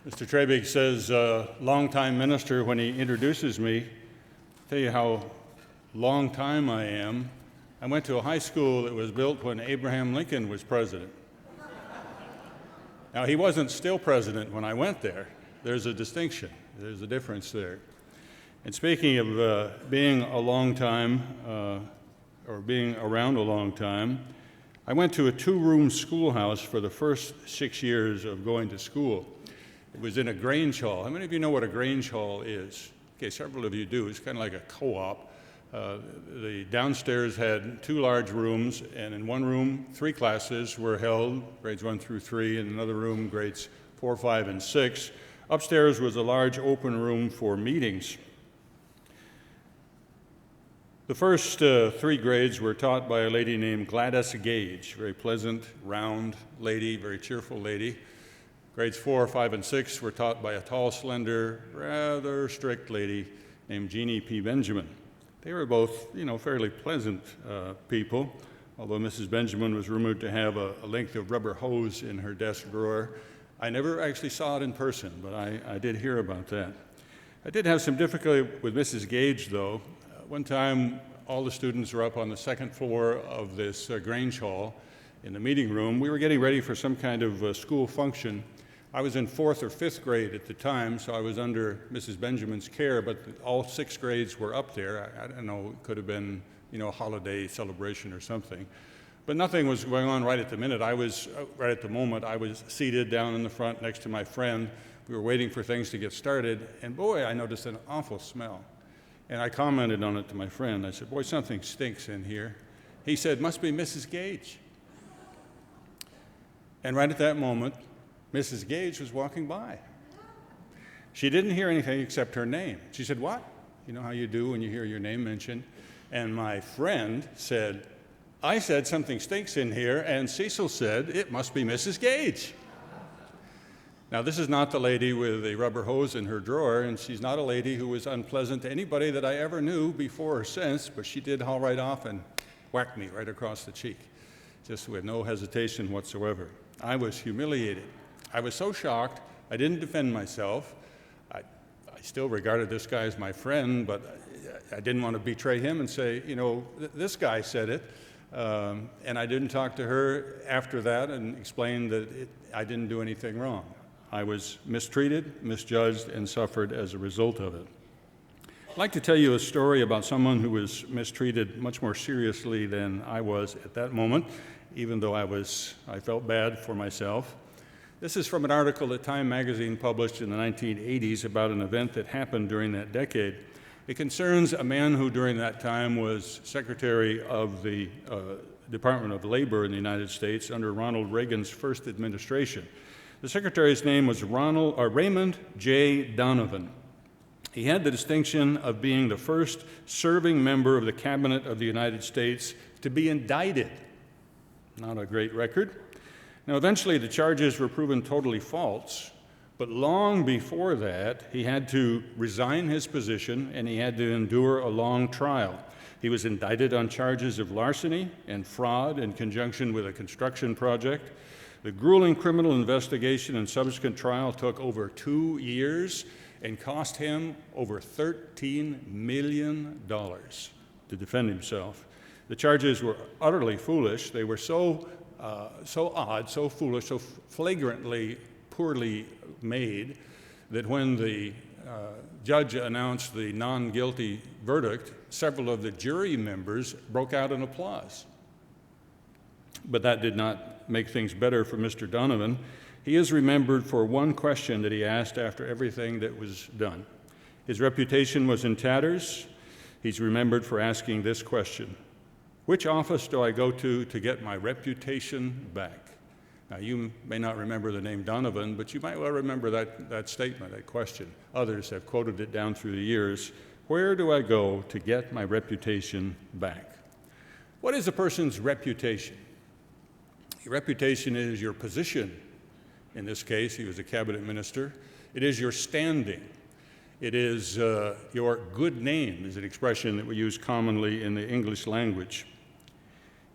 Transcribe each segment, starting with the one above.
Mr. Trebig says, longtime minister, when he introduces me. I'll tell you how long time I am. I went to a high school that was built when Abraham Lincoln was president. Now, he wasn't still president when I went there. There's a distinction. There's a difference there. And speaking of being a long time, or being around a long time, I went to a two-room schoolhouse for the first 6 years of going to school. It was in a Grange Hall. How many of you know what a Grange Hall is? Okay, several of you do. It's kind of like a co-op. The downstairs had two large rooms, and in one room, 3 classes were held, grades 1 through 3, and in another room, grades 4, 5, and 6. Upstairs was a large open room for meetings. The first 3 grades were taught by a lady named Gladys Gage, very pleasant, round lady, very cheerful lady. Grades 4, 5, and 6 were taught by a tall, slender, rather strict lady named Jeannie P. Benjamin. They were both, fairly pleasant people, although Mrs. Benjamin was rumored to have a length of rubber hose in her desk drawer. I never actually saw it in person, but I did hear about that. I did have some difficulty with Mrs. Gage, though. One time, all the students were up on the second floor of this Grange Hall in the meeting room. We were getting ready for some kind of school function. I was in 4th or 5th grade at the time, so I was under Mrs. Benjamin's care, but all 6 grades were up there. I don't know, it could have been, a holiday celebration or something. But nothing was going on right at the minute. I was seated down in the front next to my friend. We were waiting for things to get started, and boy, I noticed an awful smell. And I commented on it to my friend. I said, boy, something stinks in here. He said, must be Mrs. Gage. And right at that moment, Mrs. Gage was walking by. She didn't hear anything except her name. She said, what? You know how you do when you hear your name mentioned? And my friend said, I said something stinks in here, and Cecil said, it must be Mrs. Gage. Now, this is not the lady with a rubber hose in her drawer, and she's not a lady who was unpleasant to anybody that I ever knew before or since, but she did haul right off and whack me right across the cheek, just with no hesitation whatsoever. I was humiliated. I was so shocked, I didn't defend myself. I still regarded this guy as my friend, but I didn't want to betray him and say, this guy said it. And I didn't talk to her after that and explain that I didn't do anything wrong. I was mistreated, misjudged, and suffered as a result of it. I'd like to tell you a story about someone who was mistreated much more seriously than I was at that moment, even though I felt bad for myself. This is from an article that Time magazine published in the 1980s about an event that happened during that decade. It concerns a man who during that time was Secretary of the Department of Labor in the United States under Ronald Reagan's first administration. The secretary's name was Raymond J. Donovan. He had the distinction of being the first serving member of the Cabinet of the United States to be indicted. Not a great record. Now, eventually, the charges were proven totally false, but long before that, he had to resign his position and he had to endure a long trial. He was indicted on charges of larceny and fraud in conjunction with a construction project. The grueling criminal investigation and subsequent trial took over 2 years and cost him over $13 million to defend himself. The charges were utterly foolish. They were so odd, so foolish, so flagrantly poorly made that when the judge announced the non-guilty verdict, several of the jury members broke out in applause. But that did not make things better for Mr. Donovan. He is remembered for one question that he asked after everything that was done. His reputation was in tatters. He's remembered for asking this question: which office do I go to get my reputation back? Now, you may not remember the name Donovan, but you might well remember that statement, that question. Others have quoted it down through the years. Where do I go to get my reputation back? What is a person's reputation? Your reputation is your position. In this case, he was a cabinet minister. It is your standing. It is your good name, is an expression that we use commonly in the English language.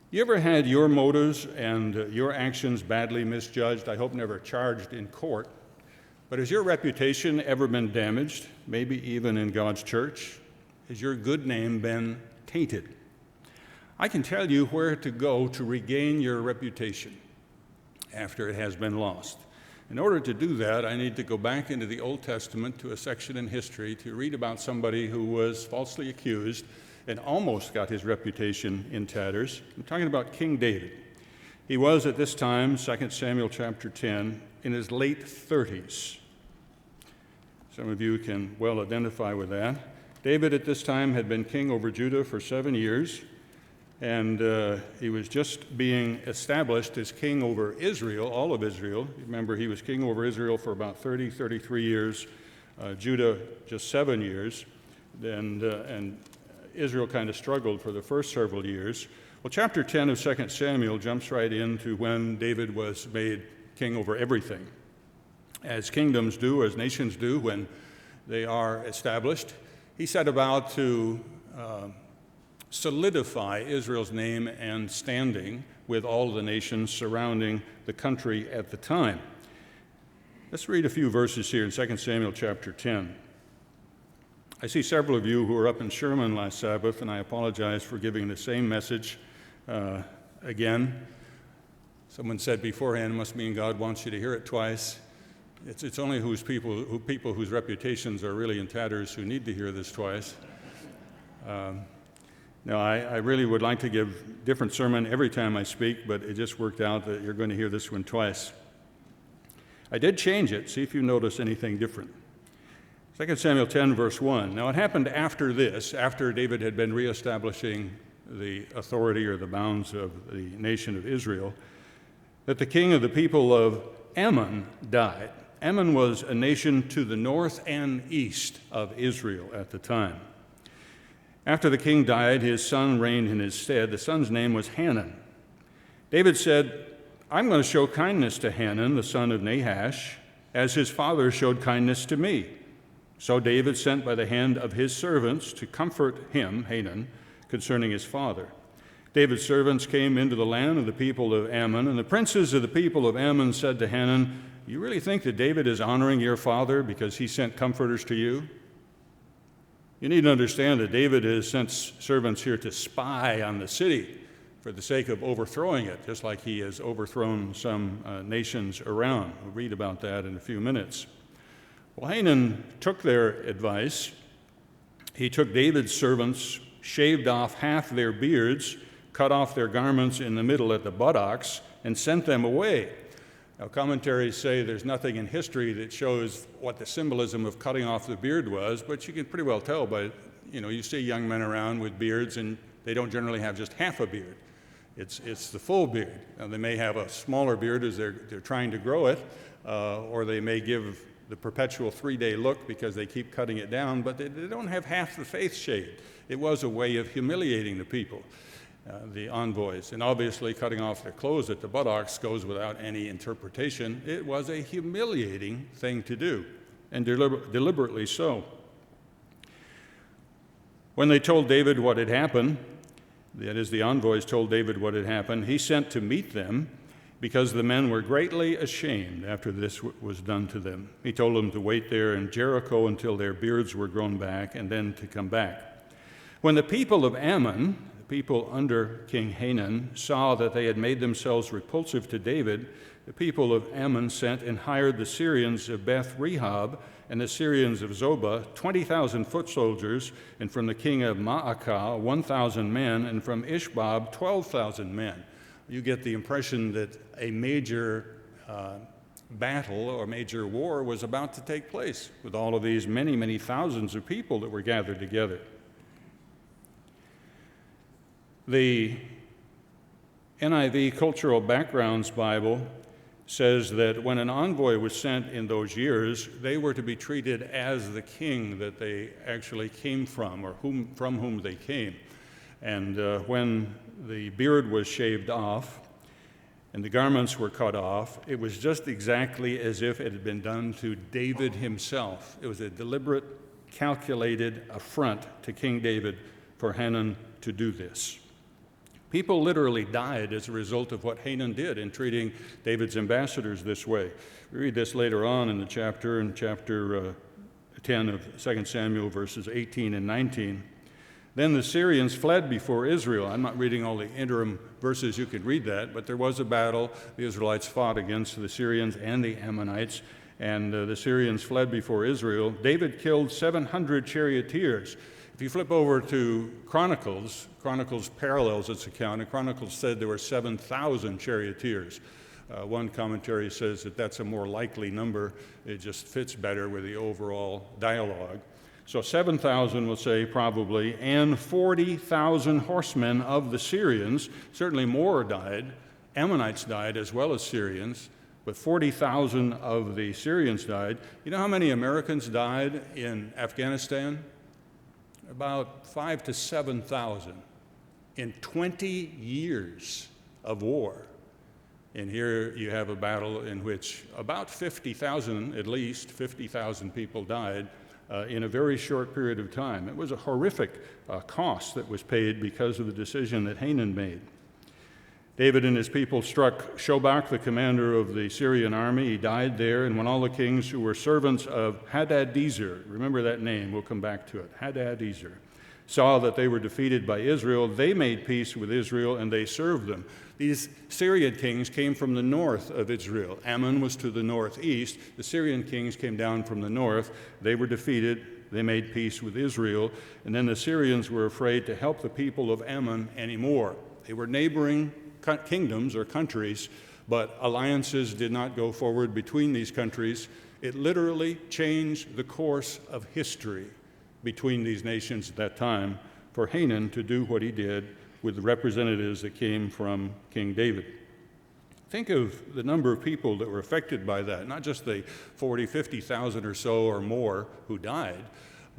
You ever had your motives and your actions badly misjudged? I hope never charged in court, But has your reputation ever been damaged, maybe even in God's church? Has your good name been tainted? I can tell you where to go to regain your reputation after it has been lost. In order to do that, I need to go back into the Old Testament to a section in history to read about somebody who was falsely accused and almost got his reputation in tatters. I'm talking about King David. He was at this time, 2 Samuel chapter 10, in his late 30s. Some of you can well identify with that. David at this time had been king over Judah for 7 years, and he was just being established as king over Israel, all of Israel. Remember, he was king over Israel for about 33 years, Judah just 7 years, and Israel kind of struggled for the first several years. Well, chapter 10 of 2 Samuel jumps right into when David was made king over everything. As kingdoms do, as nations do when they are established, he set about to solidify Israel's name and standing with all the nations surrounding the country at the time. Let's read a few verses here in 2 Samuel chapter 10. I see several of you who were up in Sherman last Sabbath, and I apologize for giving the same message again. Someone said beforehand, it must mean God wants you to hear it twice. It's only people whose reputations are really in tatters who need to hear this twice. Now, I really would like to give different sermon every time I speak, but it just worked out that you're going to hear this one twice. I did change it. See if you notice anything different. 2 Samuel 10, verse 1. Now, it happened after this, after David had been reestablishing the authority or the bounds of the nation of Israel, that the king of the people of Ammon died. Ammon was a nation to the north and east of Israel at the time. After the king died, his son reigned in his stead. The son's name was Hanun. David said, I'm going to show kindness to Hanun, the son of Nahash, as his father showed kindness to me. So David sent by the hand of his servants to comfort him, Hanun, concerning his father. David's servants came into the land of the people of Ammon, and the princes of the people of Ammon said to Hanun, you really think that David is honoring your father because he sent comforters to you? You need to understand that David has sent servants here to spy on the city for the sake of overthrowing it, just like he has overthrown some nations around. We'll read about that in a few minutes. Well, Hanun took their advice. He took David's servants, shaved off half their beards, cut off their garments in the middle at the buttocks, and sent them away. Now, commentaries say there's nothing in history that shows what the symbolism of cutting off the beard was, but you can pretty well tell by, you see young men around with beards, and they don't generally have just half a beard. It's the full beard. Now, they may have a smaller beard as they're trying to grow it, or they may give the perpetual 3-day look because they keep cutting it down, but they don't have half the face shaved. It was a way of humiliating the people, the envoys. And obviously cutting off their clothes at the buttocks goes without any interpretation. It was a humiliating thing to do, and deliberately so. When they told David what had happened, that is, the envoys told David what had happened, he sent to meet them because the men were greatly ashamed after this was done to them. He told them to wait there in Jericho until their beards were grown back and then to come back. When the people of Ammon, the people under King Hanun, saw that they had made themselves repulsive to David, the people of Ammon sent and hired the Syrians of Beth-rehob and the Syrians of Zobah, 20,000 foot soldiers, and from the king of Maacah, 1,000 men, and from Ishbab, 12,000 men. You get the impression that a major battle or major war was about to take place with all of these many, many thousands of people that were gathered together. The NIV Cultural Backgrounds Bible says that when an envoy was sent in those years, they were to be treated as the king that they actually came from, or from whom they came. And when the beard was shaved off and the garments were cut off, it was just exactly as if it had been done to David himself. It was a deliberate, calculated affront to King David for Hanun to do this. People literally died as a result of what Hanan did in treating David's ambassadors this way. We read this later on in the chapter, in chapter 10 of 2 Samuel, verses 18 and 19. Then the Syrians fled before Israel. I'm not reading all the interim verses, you could read that, but there was a battle. The Israelites fought against the Syrians and the Ammonites, and the Syrians fled before Israel. David killed 700 charioteers. If you flip over to Chronicles parallels its account, and Chronicles said there were 7,000 charioteers. One commentary says that that's a more likely number. It just fits better with the overall dialogue. So 7,000, we'll say, probably, and 40,000 horsemen of the Syrians. Certainly more died. Ammonites died as well as Syrians, but 40,000 of the Syrians died. You know how many Americans died in Afghanistan? About 5,000 to 7,000 in 20 years of war. And here you have a battle in which about 50,000, at least 50,000 people died in a very short period of time. It was a horrific cost that was paid because of the decision that Hanan made. David and his people struck Shobach, the commander of the Syrian army. He died there, and when all the kings who were servants of Hadadezer, remember that name, we'll come back to it, Hadadezer, saw that they were defeated by Israel, they made peace with Israel and they served them. These Syrian kings came from the north of Israel. Ammon was to the northeast. The Syrian kings came down from the north. They were defeated. They made peace with Israel. And then the Syrians were afraid to help the people of Ammon anymore. They were neighboring kingdoms or countries, but alliances did not go forward between these countries. It literally changed the course of history between these nations at that time for Hanan to do what he did with the representatives that came from King David. Think of the number of people that were affected by that, not just the 40,000, 50,000 or so or more who died,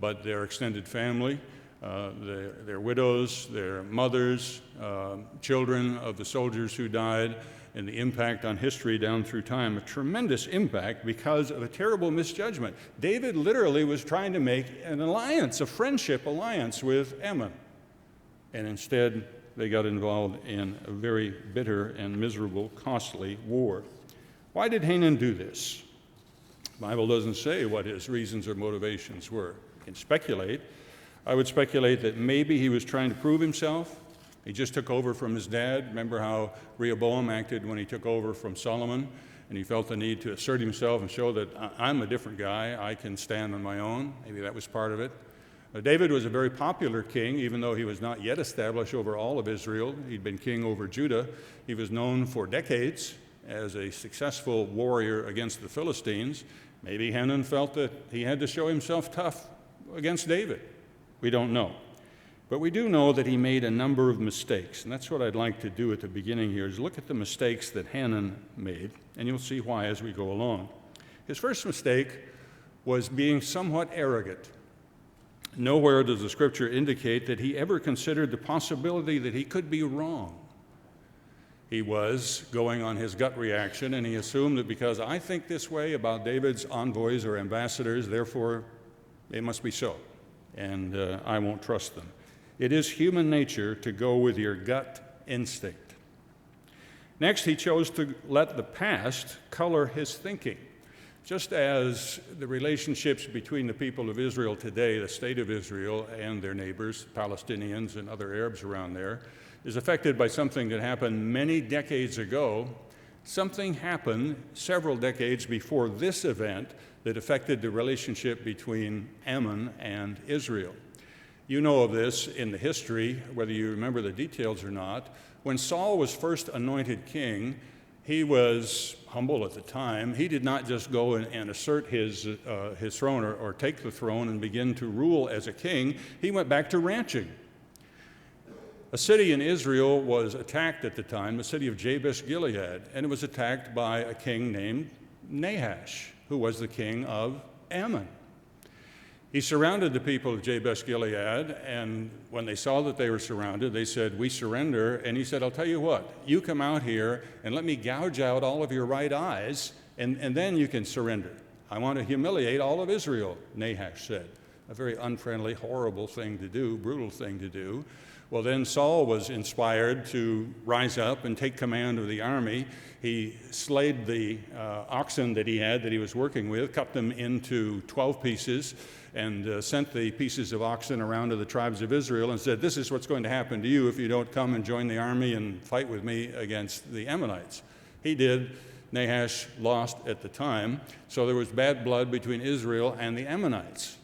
but their extended family, their widows, their mothers, children of the soldiers who died, and the impact on history down through time, a tremendous impact because of a terrible misjudgment. David literally was trying to make an alliance, a friendship alliance with Ammon, and instead they got involved in a very bitter and miserable, costly war. Why did Hanan do this? The Bible doesn't say what his reasons or motivations were. You can speculate. I would speculate that maybe he was trying to prove himself. He just took over from his dad. Remember how Rehoboam acted when he took over from Solomon, and he felt the need to assert himself and show that I'm a different guy. I can stand on my own. Maybe that was part of it. David was a very popular king, even though he was not yet established over all of Israel. He'd been king over Judah. He was known for decades as a successful warrior against the Philistines. Maybe Hanan felt that he had to show himself tough against David. We don't know. But we do know that he made a number of mistakes, and that's what I'd like to do at the beginning here, is look at the mistakes that Hanan made, and you'll see why as we go along. His first mistake was being somewhat arrogant. Nowhere does the scripture indicate that he ever considered the possibility that he could be wrong. He was going on his gut reaction, and he assumed that because I think this way about David's envoys or ambassadors, therefore it must be so, and I won't trust them. It is human nature to go with your gut instinct. Next, he chose to let the past color his thinking. Just as the relationships between the people of Israel today, the state of Israel and their neighbors, Palestinians and other Arabs around there, is affected by something that happened many decades ago, something happened several decades before this event that affected the relationship between Ammon and Israel. You know of this in the history, whether you remember the details or not. When Saul was first anointed king, he was humble at the time. He did not just go and assert his throne or take the throne and begin to rule as a king. He went back to ranching. A city in Israel was attacked at the time, the city of Jabesh-Gilead, and it was attacked by a king named Nahash, who was the king of Ammon. He surrounded the people of Jabesh-Gilead, and when they saw that they were surrounded, they said, "We surrender." And he said, "I'll tell you what, you come out here and let me gouge out all of your right eyes, and then you can surrender. I want to humiliate all of Israel," Nahash said. A very unfriendly, horrible thing to do, brutal thing to do. Well, then Saul was inspired to rise up and take command of the army. He slayed the oxen that he was working with, cut them into 12 pieces, and sent the pieces of oxen around to the tribes of Israel and said, "This is what's going to happen to you if you don't come and join the army and fight with me against the Ammonites." He did. Nahash lost at the time, so there was bad blood between Israel and the Ammonites.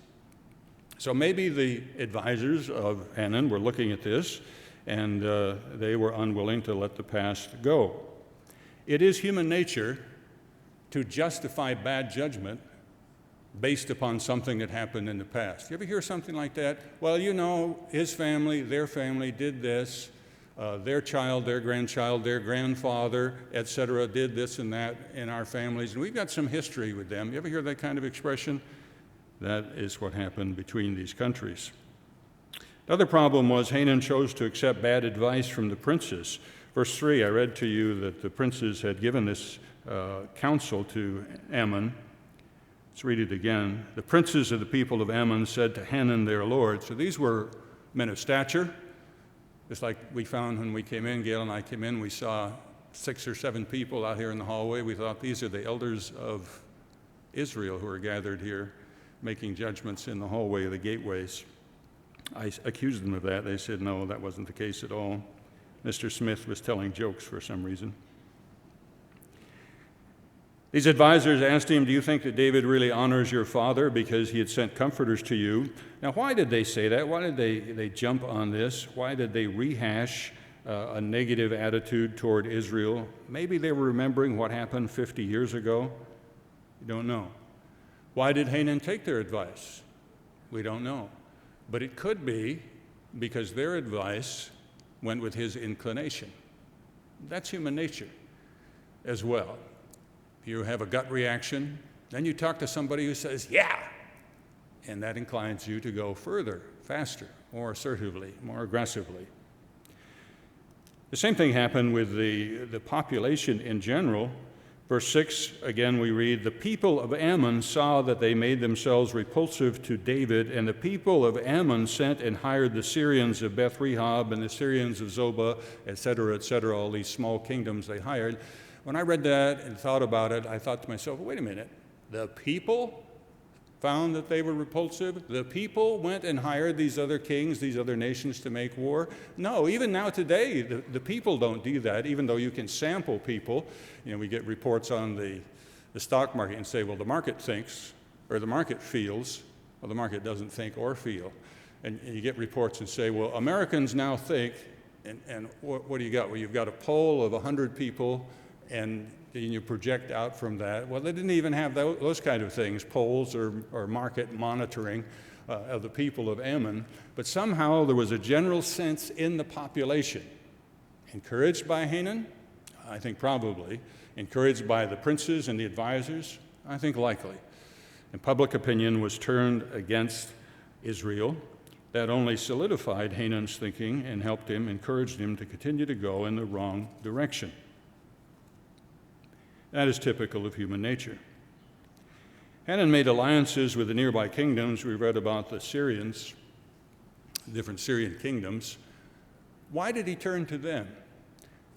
So maybe the advisors of Hanun were looking at this, and they were unwilling to let the past go. It is human nature to justify bad judgment based upon something that happened in the past. You ever hear something like that? Well, you know, his family, their family did this, their child, their grandchild, their grandfather, etc., did this and that in our families, and we've got some history with them. You ever hear that kind of expression? That is what happened between these countries. The other problem was Hanun chose to accept bad advice from the princes. Verse 3, I read to you that the princes had given this counsel to Ammon. Let's read it again. The princes of the people of Ammon said to Hanun their lord. So these were men of stature. Just like we found when we came in, Gail and I came in, we saw 6 or 7 people out here in the hallway. We thought these are the elders of Israel who are gathered here, making judgments in the hallway of the gateways. I accused them of that. They said, no, that wasn't the case at all. Mr. Smith was telling jokes for some reason. These advisors asked him, "Do you think that David really honors your father because he had sent comforters to you?" Now, why did they say that? Why did they jump on this? Why did they rehash a negative attitude toward Israel? Maybe they were remembering what happened 50 years ago. We don't know. Why did Hanun take their advice? We don't know. But it could be because their advice went with his inclination. That's human nature as well. You have a gut reaction, then you talk to somebody who says, "Yeah," and that inclines you to go further, faster, more assertively, more aggressively. The same thing happened with the population in general. Verse 6, again we read, "The people of Ammon saw that they made themselves repulsive to David, and the people of Ammon sent and hired the Syrians of Beth-rehob and the Syrians of Zobah, etc., all these small kingdoms they hired." When I read that and thought about it, I thought to myself, wait a minute, the people found that they were repulsive? The people went and hired these other kings, these other nations to make war? No, even now today, the people don't do that, even though you can sample people. You know, we get reports on the stock market and say, well, the market thinks, or the market feels. Well, the market doesn't think or feel. And you get reports and say, well, Americans now think, and what do you got? Well, you've got a poll of 100 people, and you project out from that. Well, they didn't even have those kind of things, polls or market monitoring of the people of Ammon. But somehow there was a general sense in the population, encouraged by Hanun, I think probably, encouraged by the princes and the advisors, I think likely. And public opinion was turned against Israel. That only solidified Hanun's thinking and helped him, encouraged him to continue to go in the wrong direction. That is typical of human nature. Hanun made alliances with the nearby kingdoms. We read about the Syrians, different Syrian kingdoms. Why did he turn to them?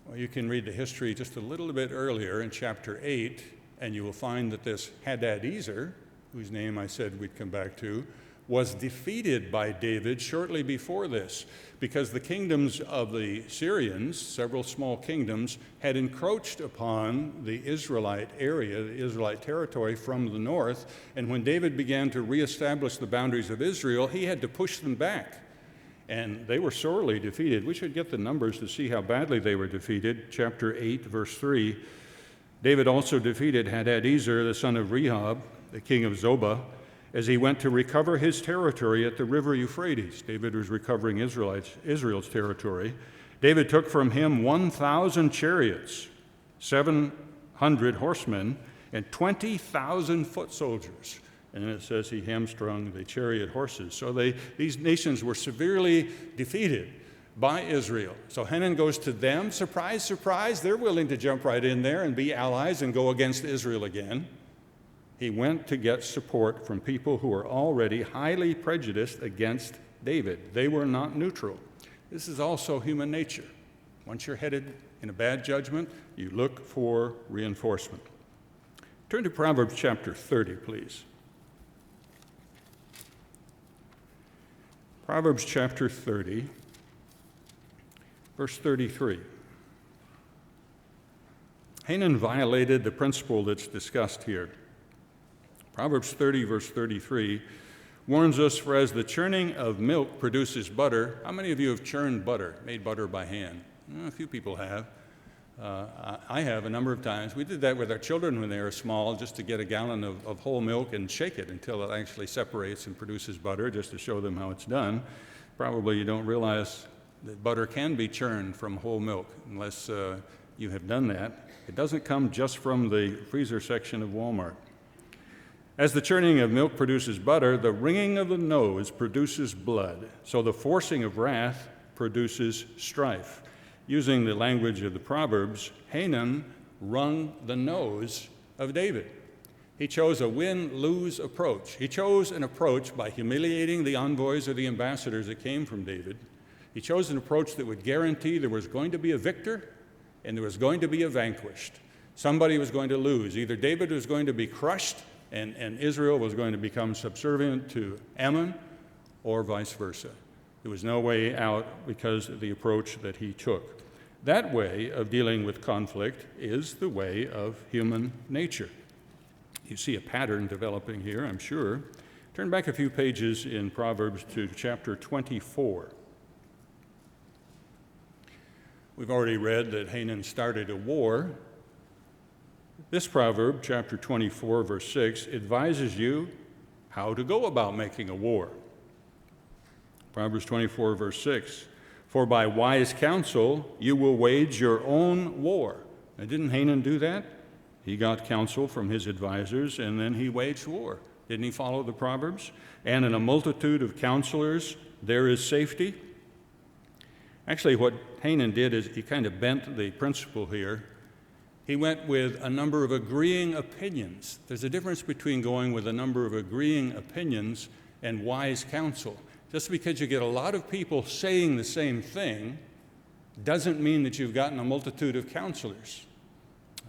Well, you can read the history just a little bit earlier in chapter 8, and you will find that this Hadadezer, whose name I said we'd come back to, was defeated by David shortly before this, because the kingdoms of the Syrians, several small kingdoms, had encroached upon the Israelite area, the Israelite territory from the north, and when David began to reestablish the boundaries of Israel, he had to push them back, and they were sorely defeated. We should get the numbers to see how badly they were defeated. Chapter 8, verse 3, David also defeated Hadadezer, the son of Rehob, the king of Zobah, as he went to recover his territory at the river Euphrates. David was recovering Israel's territory. David took from him 1,000 chariots, 700 horsemen, and 20,000 foot soldiers. And it says he hamstrung the chariot horses. So these nations were severely defeated by Israel. So Hanun goes to them. Surprise, surprise, they're willing to jump right in there and be allies and go against Israel again. He went to get support from people who were already highly prejudiced against David. They were not neutral. This is also human nature. Once you're headed in a bad judgment, you look for reinforcement. Turn to Proverbs chapter 30, please. Proverbs chapter 30, verse 33. Hanan violated the principle that's discussed here. Proverbs 30, verse 33, warns us, for as the churning of milk produces butter. How many of you have churned butter, made butter by hand? A few people have. I have a number of times. We did that with our children when they were small, just to get a gallon of whole milk and shake it until it actually separates and produces butter, just to show them how it's done. Probably you don't realize that butter can be churned from whole milk unless you have done that. It doesn't come just from the freezer section of Walmart. As the churning of milk produces butter, the wringing of the nose produces blood. So the forcing of wrath produces strife. Using the language of the Proverbs, Hanan wrung the nose of David. He chose a win-lose approach. He chose an approach by humiliating the envoys or the ambassadors that came from David. He chose an approach that would guarantee there was going to be a victor and there was going to be a vanquished. Somebody was going to lose. Either David was going to be crushed and Israel was going to become subservient to Ammon, or vice versa. There was no way out because of the approach that he took. That way of dealing with conflict is the way of human nature. You see a pattern developing here, I'm sure. Turn back a few pages in Proverbs to chapter 24. We've already read that Hanan started a war. This proverb, chapter 24, verse 6, advises you how to go about making a war. Proverbs 24, verse 6, for by wise counsel you will wage your own war. Now, didn't Hanan do that? He got counsel from his advisors, and then he waged war. Didn't he follow the Proverbs? And in a multitude of counselors there is safety. Actually, what Hanan did is he kind of bent the principle here. He went with a number of agreeing opinions. There's a difference between going with a number of agreeing opinions and wise counsel. Just because you get a lot of people saying the same thing doesn't mean that you've gotten a multitude of counselors.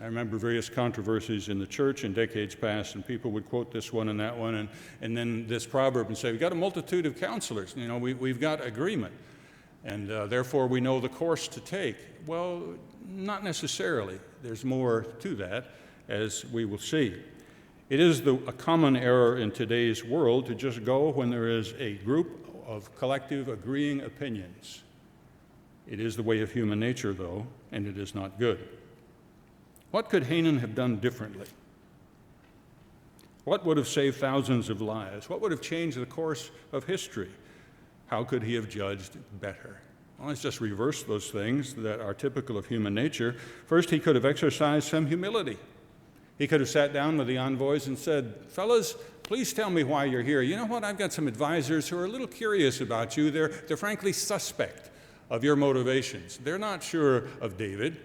I remember various controversies in the church in decades past, and people would quote this one and that one, and then this proverb and say, we've got a multitude of counselors. You know, we've got agreement, and therefore we know the course to take. Well, not necessarily. There's more to that, as we will see. It is a common error in today's world to just go when there is a group of collective agreeing opinions. It is the way of human nature, though, and it is not good. What could Hanan have done differently? What would have saved thousands of lives? What would have changed the course of history? How could he have judged better? Well, let's just reverse those things that are typical of human nature. First, he could have exercised some humility. He could have sat down with the envoys and said, fellas, please tell me why you're here. You know what? I've got some advisors who are a little curious about you. They're frankly suspect of your motivations. They're not sure of David.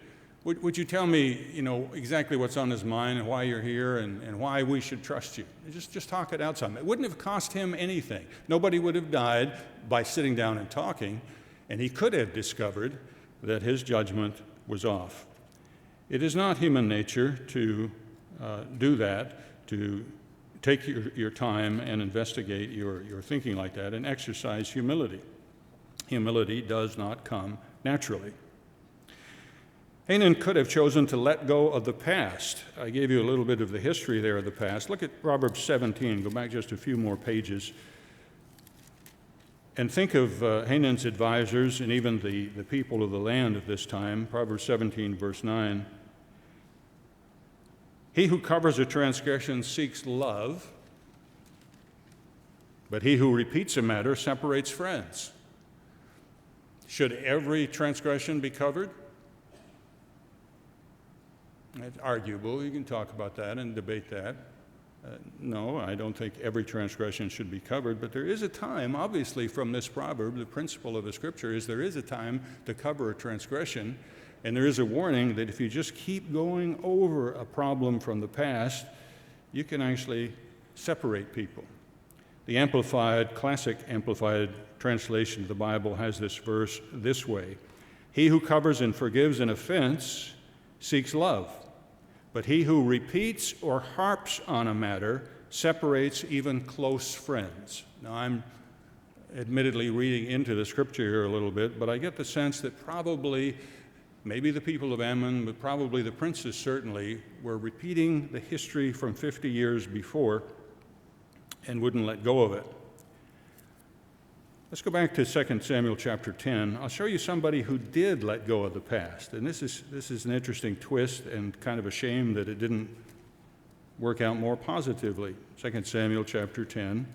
Would you tell me, exactly what's on his mind and why you're here and why we should trust you? Just talk it out some. It wouldn't have cost him anything. Nobody would have died by sitting down and talking, and he could have discovered that his judgment was off. It is not human nature to do that, to take your time and investigate your thinking like that and exercise humility. Humility does not come naturally. Hanan could have chosen to let go of the past. I gave you a little bit of the history there of the past. Look at Proverbs 17. Go back just a few more pages. And think of Hanan's advisors and even the people of the land at this time. Proverbs 17, verse 9. He who covers a transgression seeks love, but he who repeats a matter separates friends. Should every transgression be covered? It's arguable. You can talk about that and debate that. No, I don't think every transgression should be covered, but there is a time, obviously from this proverb, the principle of the scripture is there is a time to cover a transgression, and there is a warning that if you just keep going over a problem from the past, you can actually separate people. The classic Amplified translation of the Bible has this verse this way: "He who covers and forgives an offense seeks love, but he who repeats or harps on a matter separates even close friends." Now, I'm admittedly reading into the scripture here a little bit, but I get the sense that probably, maybe the people of Ammon, but probably the princes certainly, were repeating the history from 50 years before and wouldn't let go of it. Let's go back to 2 Samuel chapter 10. I'll show you somebody who did let go of the past. And this is an interesting twist and kind of a shame that it didn't work out more positively. 2 Samuel chapter 10.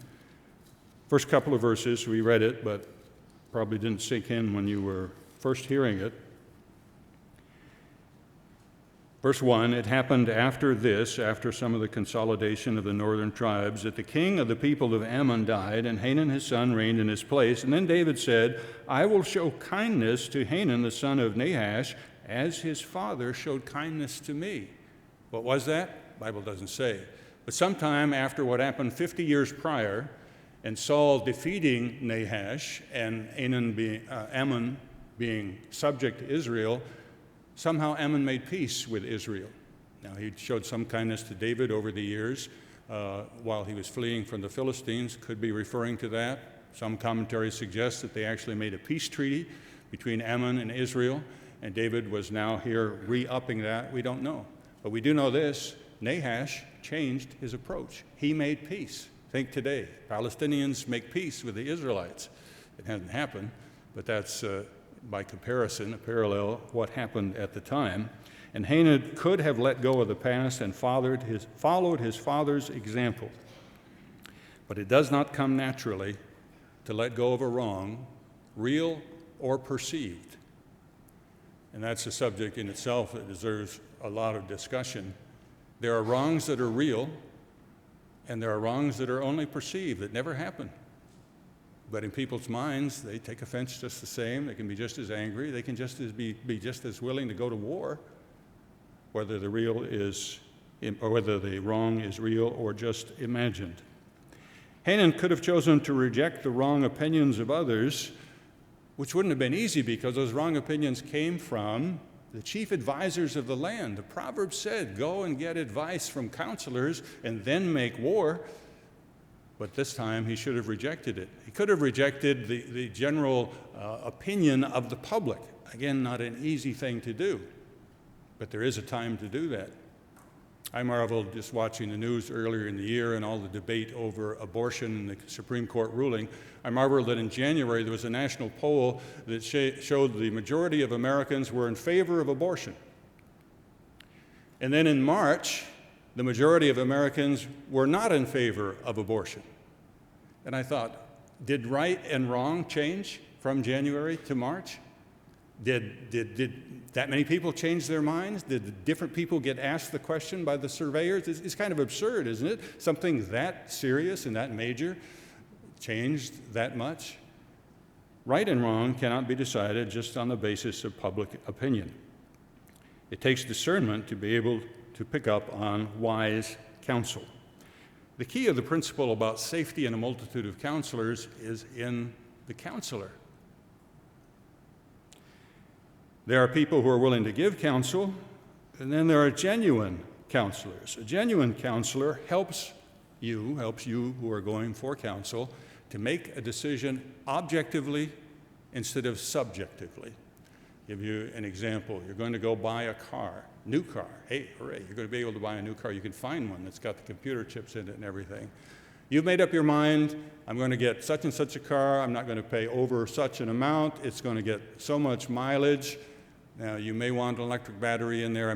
First couple of verses, we read it, but probably didn't sink in when you were first hearing it. Verse 1, "It happened after this, after some of the consolidation of the northern tribes, that the king of the people of Ammon died, and Hanun his son reigned in his place. And then David said, I will show kindness to Hanun the son of Nahash, as his father showed kindness to me." What was that? The Bible doesn't say. But sometime after what happened 50 years prior, and Saul defeating Nahash and Ammon being subject to Israel, somehow Ammon made peace with Israel. Now, he showed some kindness to David over the years while he was fleeing from the Philistines. Could be referring to that. Some commentaries suggest that they actually made a peace treaty between Ammon and Israel, and David was now here re-upping that. We don't know. But we do know this: Nahash changed his approach. He made peace. Think today. Palestinians make peace with the Israelites. It hasn't happened, but that's by comparison, a parallel, what happened at the time. And Hanun could have let go of the past and followed his father's example. But it does not come naturally to let go of a wrong, real or perceived. And that's a subject in itself that deserves a lot of discussion. There are wrongs that are real, and there are wrongs that are only perceived, that never happen. But in people's minds, they take offense just the same. They can be just as angry. They can be just as willing to go to war, whether the wrong is real or just imagined. Hanun could have chosen to reject the wrong opinions of others, which wouldn't have been easy because those wrong opinions came from the chief advisors of the land. The Proverbs said, "Go and get advice from counselors and then make war." But this time, he should have rejected it. He could have rejected the general opinion of the public. Again, not an easy thing to do, but there is a time to do that. I marveled just watching the news earlier in the year and all the debate over abortion and the Supreme Court ruling. I marveled that in January there was a national poll that showed the majority of Americans were in favor of abortion. And then in March, the majority of Americans were not in favor of abortion. And I thought, did right and wrong change from January to March? Did that many people change their minds? Did different people get asked the question by the surveyors? It's kind of absurd, isn't it? Something that serious and that major changed that much? Right and wrong cannot be decided just on the basis of public opinion. It takes discernment to be able to pick up on wise counsel. The key of the principle about safety in a multitude of counselors is in the counselor. There are people who are willing to give counsel, and then there are genuine counselors. A genuine counselor helps you who are going for counsel to make a decision objectively instead of subjectively. Give you an example. You're going to go buy a car, new car. Hey, hooray, you're going to be able to buy a new car. You can find one that's got the computer chips in it and everything. You've made up your mind, I'm going to get such and such a car. I'm not going to pay over such an amount. It's going to get so much mileage. Now, you may want an electric battery in there.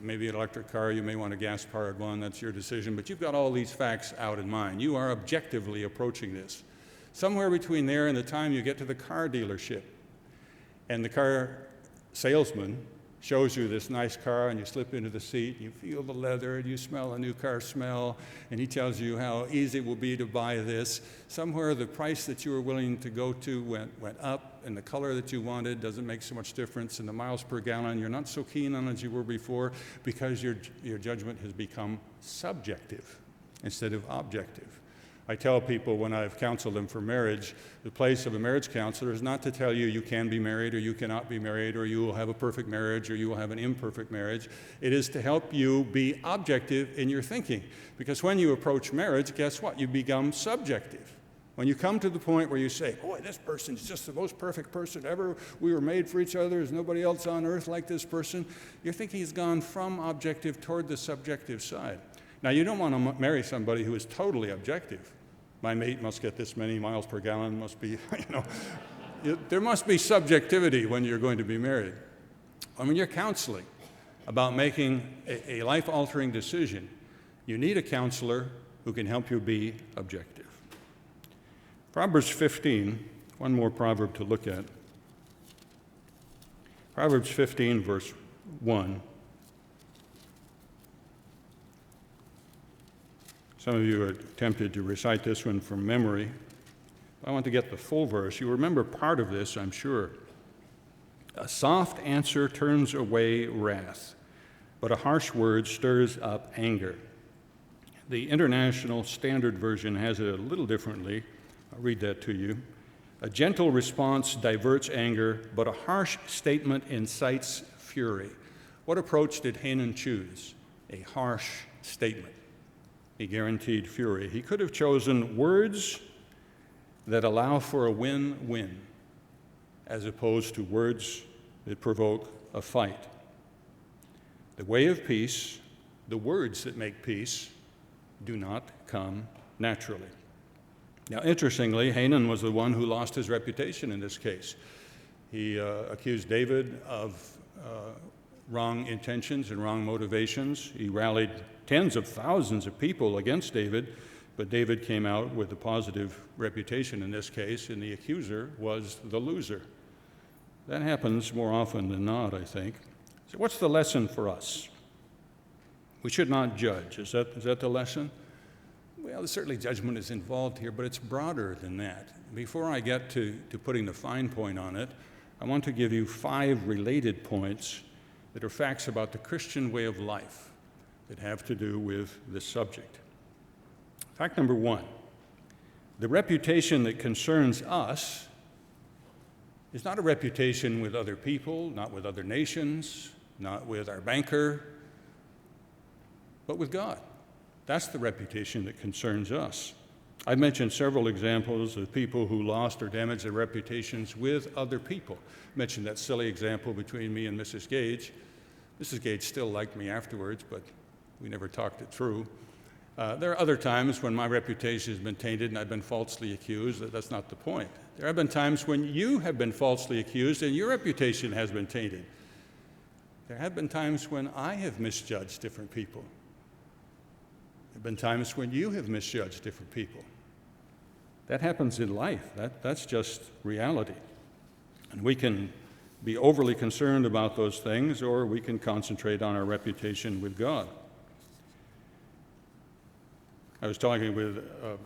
Maybe an electric car. You may want a gas-powered one. That's your decision. But you've got all these facts out in mind. You are objectively approaching this. Somewhere between there and the time you get to the car dealership, and the car salesman shows you this nice car, and you slip into the seat, and you feel the leather, and you smell a new car smell, and he tells you how easy it will be to buy this. Somewhere the price that you were willing to go to went up, and the color that you wanted doesn't make so much difference, and the miles per gallon you're not so keen on as you were before because your judgment has become subjective instead of objective. I tell people when I've counseled them for marriage, the place of a marriage counselor is not to tell you you can be married or you cannot be married or you will have a perfect marriage or you will have an imperfect marriage. It is to help you be objective in your thinking. Because when you approach marriage, guess what? You become subjective. When you come to the point where you say, boy, this person is just the most perfect person ever. We were made for each other. There's nobody else on earth like this person. Your thinking has gone from objective toward the subjective side. Now, you don't want to marry somebody who is totally objective. My mate must get this many miles per gallon, must be, there must be subjectivity when you're going to be married. When you're counseling about making a life-altering decision, you need a counselor who can help you be objective. Proverbs 15, one more proverb to look at. Proverbs 15, verse 1. Some of you are tempted to recite this one from memory. I want to get the full verse. You remember part of this, I'm sure. A soft answer turns away wrath, but a harsh word stirs up anger. The International Standard Version has it a little differently. I'll read that to you. A gentle response diverts anger, but a harsh statement incites fury. What approach did Hanan choose? A harsh statement. He guaranteed fury. He could have chosen words that allow for a win-win, as opposed to words that provoke a fight. The way of peace, the words that make peace, do not come naturally. Now, interestingly, Hanan was the one who lost his reputation in this case. He accused David of wrong intentions and wrong motivations. He rallied tens of thousands of people against David, but David came out with a positive reputation in this case, and the accuser was the loser. That happens more often than not, I think. So what's the lesson for us? We should not judge. Is that the lesson? Well, certainly judgment is involved here, but it's broader than that. Before I get to putting the fine point on it, I want to give you 5 related points that are facts about the Christian way of life that have to do with this subject. Fact number 1, the reputation that concerns us is not a reputation with other people, not with other nations, not with our banker, but with God. That's the reputation that concerns us. I've mentioned several examples of people who lost or damaged their reputations with other people. I mentioned that silly example between me and Mrs. Gage. Mrs. Gage still liked me afterwards, but we never talked it through. There are other times when my reputation has been tainted and I've been falsely accused. That's not the point. There have been times when you have been falsely accused and your reputation has been tainted. There have been times when I have misjudged different people. There have been times when you have misjudged different people. That happens in life. That's just reality. And we can be overly concerned about those things, or we can concentrate on our reputation with God. I was talking with a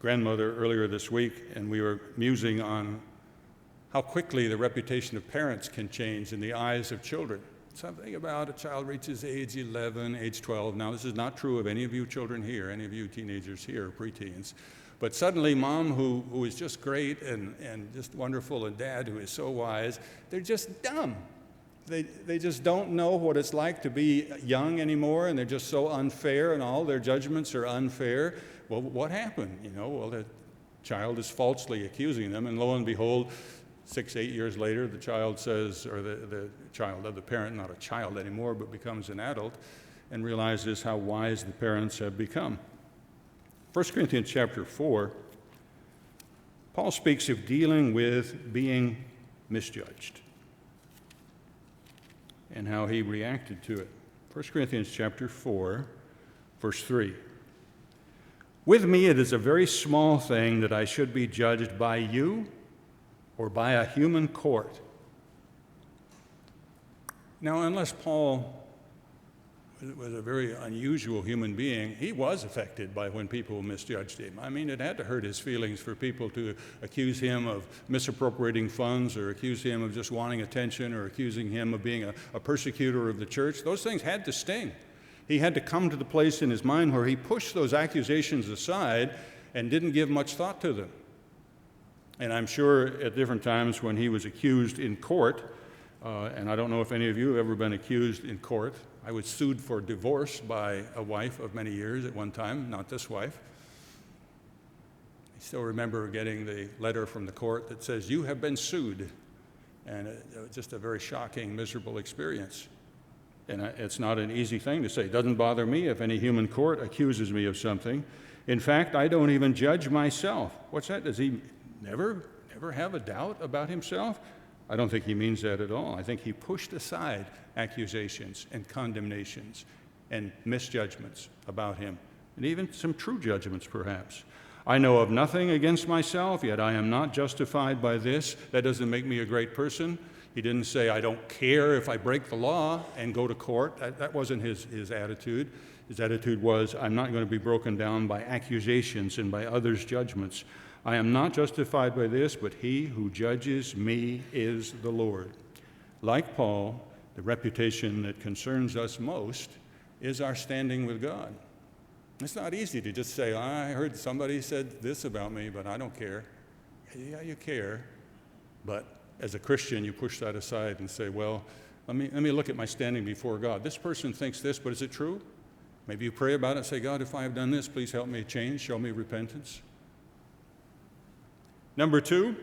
grandmother earlier this week, and we were musing on how quickly the reputation of parents can change in the eyes of children. Something about a child reaches age 11, age 12. Now, this is not true of any of you children here, any of you teenagers here, preteens. But suddenly, mom, who is just great and just wonderful, and dad, who is so wise, they're just dumb. They just don't know what it's like to be young anymore, and they're just so unfair, and all their judgments are unfair. Well, what happened? Well, the child is falsely accusing them, and lo and behold, 6, 8 years later, the child says, or the child of the parent, not a child anymore, but becomes an adult, and realizes how wise the parents have become. 1 Corinthians chapter 4, Paul speaks of dealing with being misjudged and how he reacted to it. 1 Corinthians chapter 4, verse 3. With me it is a very small thing that I should be judged by you or by a human court. Now, unless Paul was a very unusual human being, he was affected by when people misjudged him. I mean, it had to hurt his feelings for people to accuse him of misappropriating funds, or accuse him of just wanting attention, or accusing him of being a persecutor of the church. Those things had to sting. He had to come to the place in his mind where he pushed those accusations aside and didn't give much thought to them. And I'm sure at different times when he was accused in court, and I don't know if any of you have ever been accused in court. I was sued for divorce by a wife of many years at one time, not this wife. I still remember getting the letter from the court that says, "You have been sued." And it was just a very shocking, miserable experience. And it's not an easy thing to say. It doesn't bother me if any human court accuses me of something. In fact, I don't even judge myself. What's that? Does he never have a doubt about himself? I don't think he means that at all. I think he pushed aside accusations and condemnations and misjudgments about him, and even some true judgments, perhaps. I know of nothing against myself, yet I am not justified by this. That doesn't make me a great person. He didn't say, I don't care if I break the law and go to court. That wasn't his attitude. His attitude was, I'm not going to be broken down by accusations and by others' judgments. I am not justified by this, but he who judges me is the Lord. Like Paul, the reputation that concerns us most is our standing with God. It's not easy to just say, I heard somebody said this about me, but I don't care. Yeah, you care. But as a Christian, you push that aside and say, well, let me look at my standing before God. This person thinks this, but is it true? Maybe you pray about it and say, God, if I have done this, please help me change, show me repentance. Number two,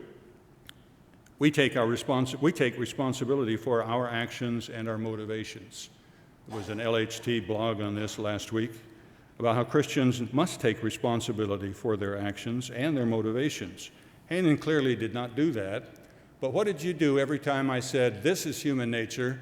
we take responsibility for our actions and our motivations. There was an LHT blog on this last week about how Christians must take responsibility for their actions and their motivations. Hanan clearly did not do that, but what did you do every time I said, this is human nature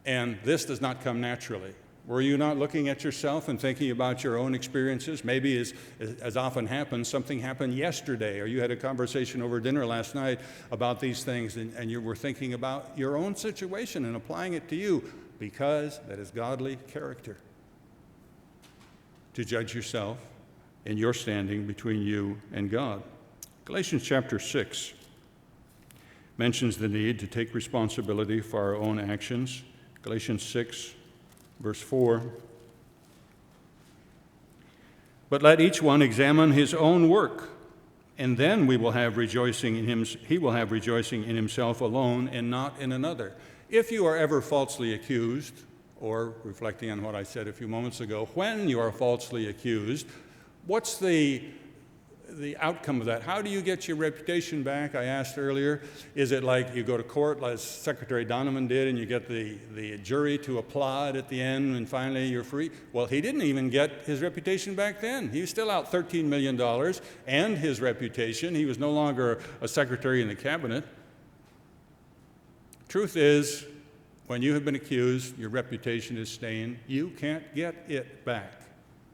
and this does not come naturally? Were you not looking at yourself and thinking about your own experiences? Maybe, as often happens, something happened yesterday, or you had a conversation over dinner last night about these things, and you were thinking about your own situation and applying it to you, because that is godly character. To judge yourself and your standing between you and God. Galatians Chapter 6 mentions the need to take responsibility for our own actions. Galatians 6, verse 4. But let each one examine his own work, and then he will have rejoicing in himself alone and not in another. If you are ever falsely accused, or reflecting on what I said a few moments ago, when you are falsely accused, what's the outcome of that? How do you get your reputation back? I asked earlier, is it like you go to court, as Secretary Donovan did, and you get the jury to applaud at the end, and finally you're free? Well, he didn't even get his reputation back then. He was still out $13 million and his reputation. He was no longer a secretary in the cabinet. Truth is, when you have been accused, your reputation is stained. You can't get it back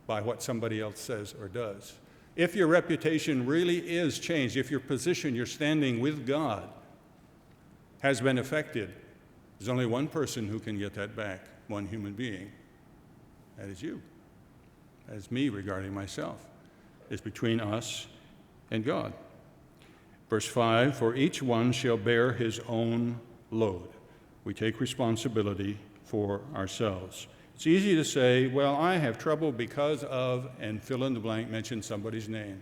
by what somebody else says or does. If your reputation really is changed, if your position, your standing with God has been affected, there's only one person who can get that back, one human being. That is you. That is me regarding myself. It's between us and God. Verse 5, for each one shall bear his own load. We take responsibility for ourselves. It's easy to say, well, I have trouble because of, and fill in the blank, mention somebody's name.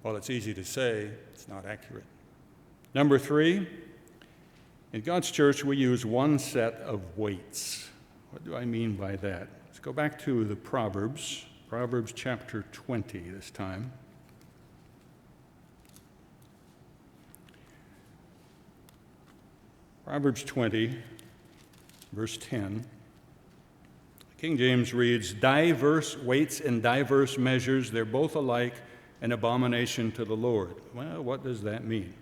Well, it's easy to say, it's not accurate. Number 3, in God's church, we use one set of weights. What do I mean by that? Let's go back to the Proverbs chapter 20 this time. Proverbs 20, verse 10. King James reads, diverse weights and diverse measures, they're both alike an abomination to the Lord. Well, what does that mean?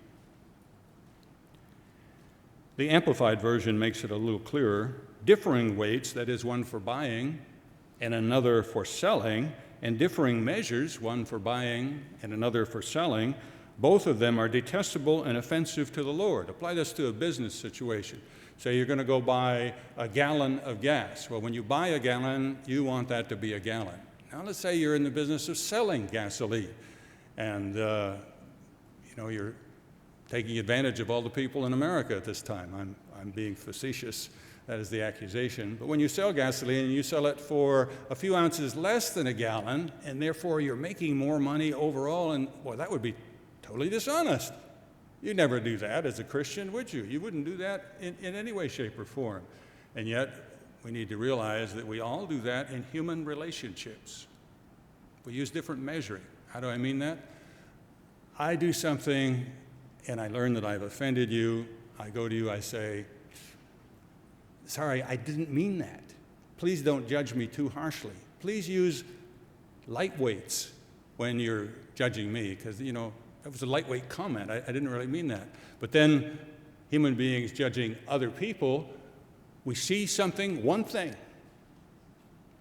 The Amplified Version makes it a little clearer. Differing weights, that is, one for buying and another for selling, and differing measures, one for buying and another for selling, both of them are detestable and offensive to the Lord. Apply this to a business situation. Say you're going to go buy a gallon of gas. Well, when you buy a gallon, you want that to be a gallon. Now, let's say you're in the business of selling gasoline, and you're taking advantage of all the people in America at this time. I'm being facetious That is the accusation. But when you sell gasoline and you sell it for a few ounces less than a gallon, and therefore you're making more money overall, and well, that would be totally dishonest. You'd never do that as a Christian, would you? You wouldn't do that in any way, shape, or form. And yet, we need to realize that we all do that in human relationships. We use different measuring. How do I mean that? I do something, and I learn that I've offended you. I go to you, I say, sorry, I didn't mean that. Please don't judge me too harshly. Please use light weights when you're judging me, because, you know, that was a lightweight comment. I didn't really mean that. But then human beings judging other people, we see something, one thing,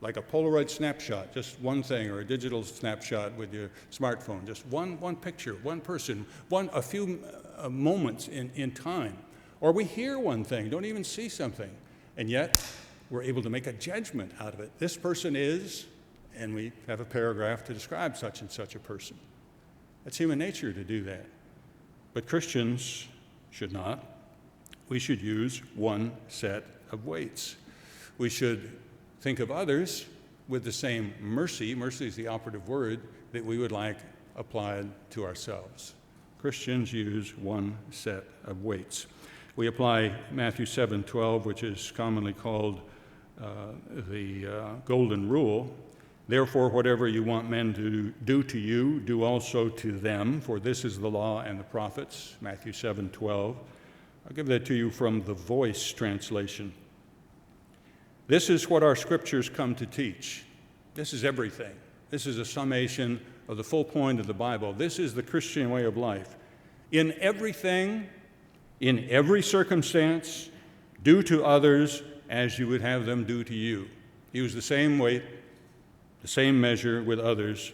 like a Polaroid snapshot, just one thing, or a digital snapshot with your smartphone, just one picture, one person, a few moments in time. Or we hear one thing, don't even see something, and yet we're able to make a judgment out of it. This person is, and we have a paragraph to describe such and such a person. It's human nature to do that. But Christians should not. We should use one set of weights. We should think of others with the same mercy is the operative word, that we would like applied to ourselves. Christians use one set of weights. We apply Matthew 7:12, which is commonly called the golden rule. Therefore, whatever you want men to do to you, do also to them, for this is the law and the prophets, Matthew 7:12. I'll give that to you from the Voice translation. This is what our scriptures come to teach. This is everything. This is a summation of the full point of the Bible. This is the Christian way of life. In everything, in every circumstance, do to others as you would have them do to you. Use the same weight, the same measure with others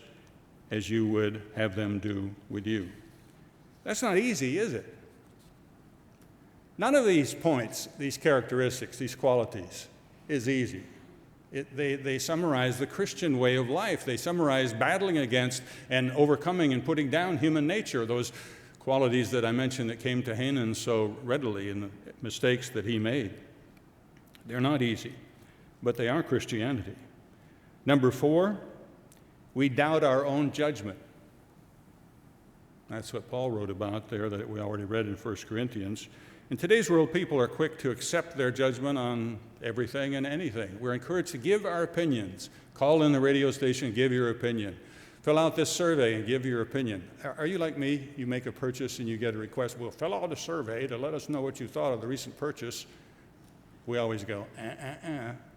as you would have them do with you. That's not easy, is it? None of these points, these characteristics, these qualities is easy. They summarize the Christian way of life. They summarize battling against and overcoming and putting down human nature, those qualities that I mentioned that came to Hanan so readily in the mistakes that he made. They're not easy, but they are Christianity. Number 4, we doubt our own judgment. That's what Paul wrote about there that we already read in 1 Corinthians. In today's world, people are quick to accept their judgment on everything and anything. We're encouraged to give our opinions. Call in the radio station, give your opinion. Fill out this survey and give your opinion. Are you like me? You make a purchase and you get a request, well, fill out a survey to let us know what you thought of the recent purchase. We always go,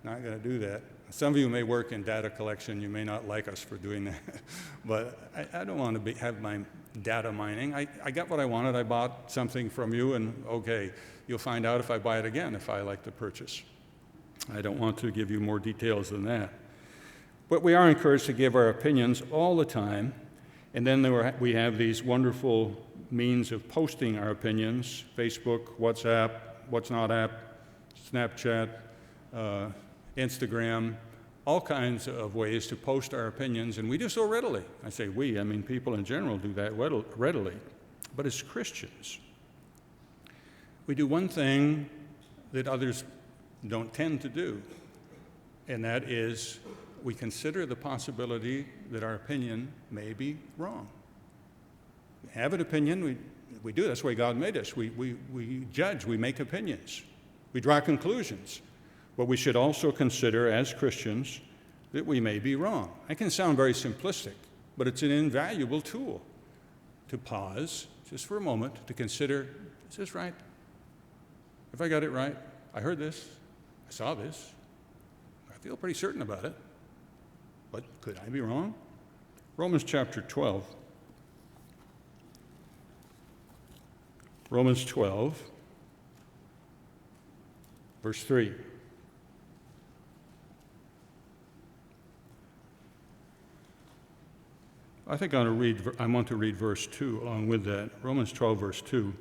not going to do that. Some of you may work in data collection. You may not like us for doing that. But I don't want to have my data mining. I got what I wanted. I bought something from you, and okay, you'll find out if I buy it again if I like the purchase. I don't want to give you more details than that. But we are encouraged to give our opinions all the time. And then we have these wonderful means of posting our opinions: Facebook, WhatsApp, What's Not app, Snapchat, Instagram, all kinds of ways to post our opinions, and we do so readily. I say we, I mean people in general do that readily. But as Christians, we do one thing that others don't tend to do, and that is we consider the possibility that our opinion may be wrong. We have an opinion, we do, that's the way God made us. We judge, we make opinions, we draw conclusions. But we should also consider, as Christians, that we may be wrong. It can sound very simplistic, but it's an invaluable tool to pause just for a moment to consider, is this right? Have I got it right? I heard this. I saw this. I feel pretty certain about it. But could I be wrong? Romans chapter 12. Romans 12, verse 3. I think I want to read verse 2 along with that. Romans 12, verse 2.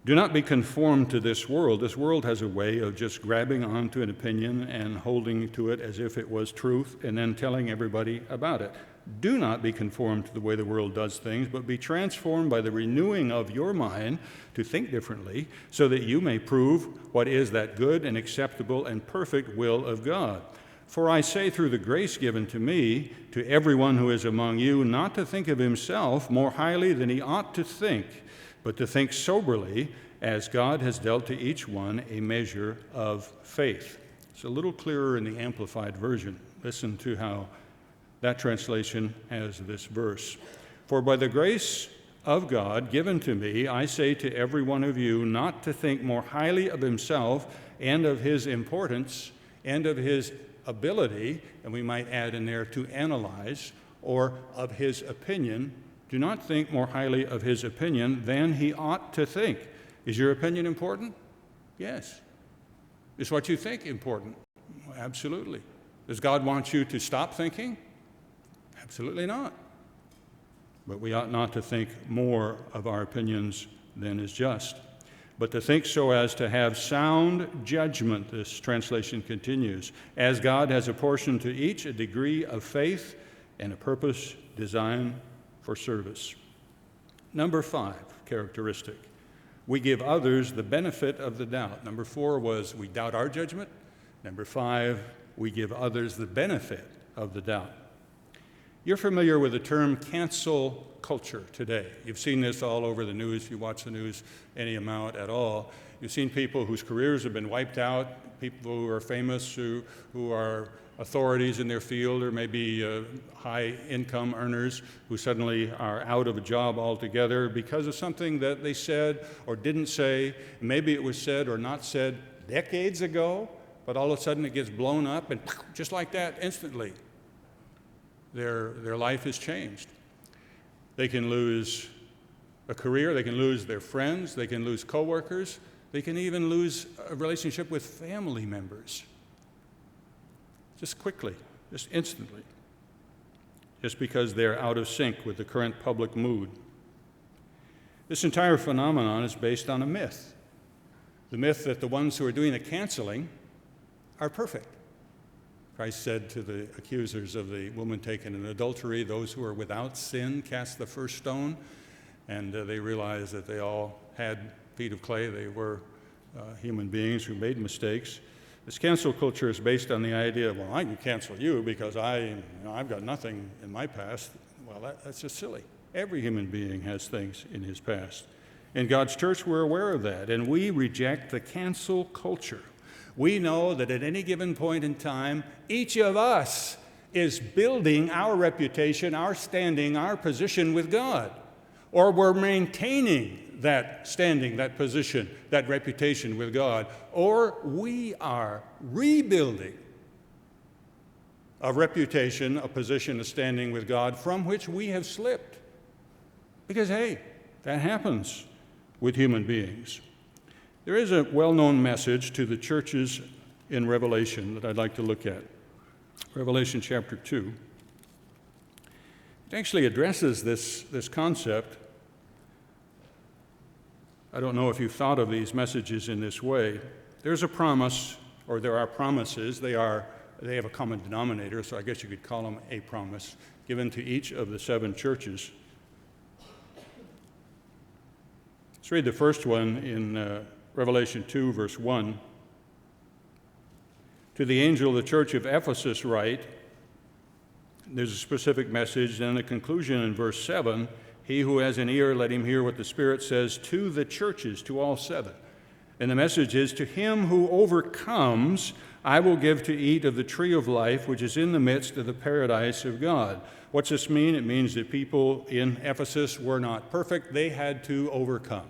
Do not be conformed to this world. This world has a way of just grabbing onto an opinion and holding to it as if it was truth and then telling everybody about it. Do not be conformed to the way the world does things, but be transformed by the renewing of your mind to think differently, so that you may prove what is that good and acceptable and perfect will of God. For I say through the grace given to me, to everyone who is among you, not to think of himself more highly than he ought to think, but to think soberly, as God has dealt to each one a measure of faith. It's a little clearer in the Amplified Version. Listen to how that translation has this verse. For by the grace of God given to me, I say to every one of you not to think more highly of himself and of his importance and of his ability, and we might add in there to analyze, or of his opinion. Do not think more highly of his opinion than he ought to think. Is your opinion important? Yes. Is what you think important? Absolutely. Does God want you to stop thinking? Absolutely not. But we ought not to think more of our opinions than is just, but to think so as to have sound judgment, this translation continues, as God has apportioned to each a degree of faith and a purpose designed for service. Number 5 characteristic, we give others the benefit of the doubt. Number 4 was we doubt our judgment. Number 5, we give others the benefit of the doubt. You're familiar with the term cancel culture today. You've seen this all over the news. If you watch the news any amount at all, you've seen people whose careers have been wiped out, people who are famous, who are authorities in their field, or maybe high-income earners who suddenly are out of a job altogether because of something that they said or didn't say. Maybe it was said or not said decades ago, but all of a sudden it gets blown up, and just like that, instantly, their life is changed. They can lose a career, they can lose their friends, they can lose coworkers, they can even lose a relationship with family members. Just quickly, just instantly, just because they're out of sync with the current public mood. This entire phenomenon is based on a myth. The myth that the ones who are doing the canceling are perfect. Christ said to the accusers of the woman taken in adultery, those who are without sin cast the first stone, and they realized that they all had feet of clay. They were human beings who made mistakes. This cancel culture is based on the idea of, well, I can cancel you because I've got nothing in my past. Well, that's just silly. Every human being has things in his past. In God's church, we're aware of that, and we reject the cancel culture. We know that at any given point in time, each of us is building our reputation, our standing, our position with God, or we're maintaining that standing, that position, that reputation with God, or we are rebuilding a reputation, a position, a standing with God from which we have slipped. Because, hey, that happens with human beings. There is a well-known message to the churches in Revelation that I'd like to look at. Revelation Chapter 2. It actually addresses this concept. I don't know if you've thought of these messages in this way. There's a promise, or there are promises. They have a common denominator, so I guess you could call them a promise, given to each of the 7 churches. Let's read the first one in Revelation 2, verse 1. To the angel of the church of Ephesus write, there's a specific message, and the conclusion in verse 7, he who has an ear, let him hear what the Spirit says to the churches, to all 7. And the message is, to him who overcomes, I will give to eat of the tree of life, which is in the midst of the paradise of God. What's this mean? It means that people in Ephesus were not perfect. They had to overcome.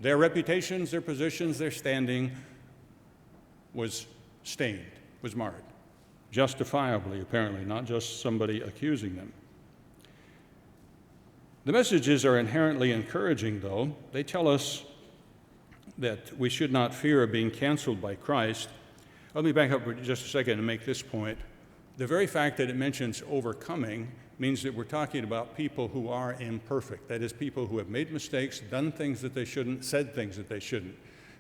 Their reputations, their positions, their standing was stained, was marred. Justifiably, apparently, not just somebody accusing them. The messages are inherently encouraging, though. They tell us that we should not fear being canceled by Christ. Let me back up for just a second and make this point. The very fact that it mentions overcoming means that we're talking about people who are imperfect. That is, people who have made mistakes, done things that they shouldn't, said things that they shouldn't.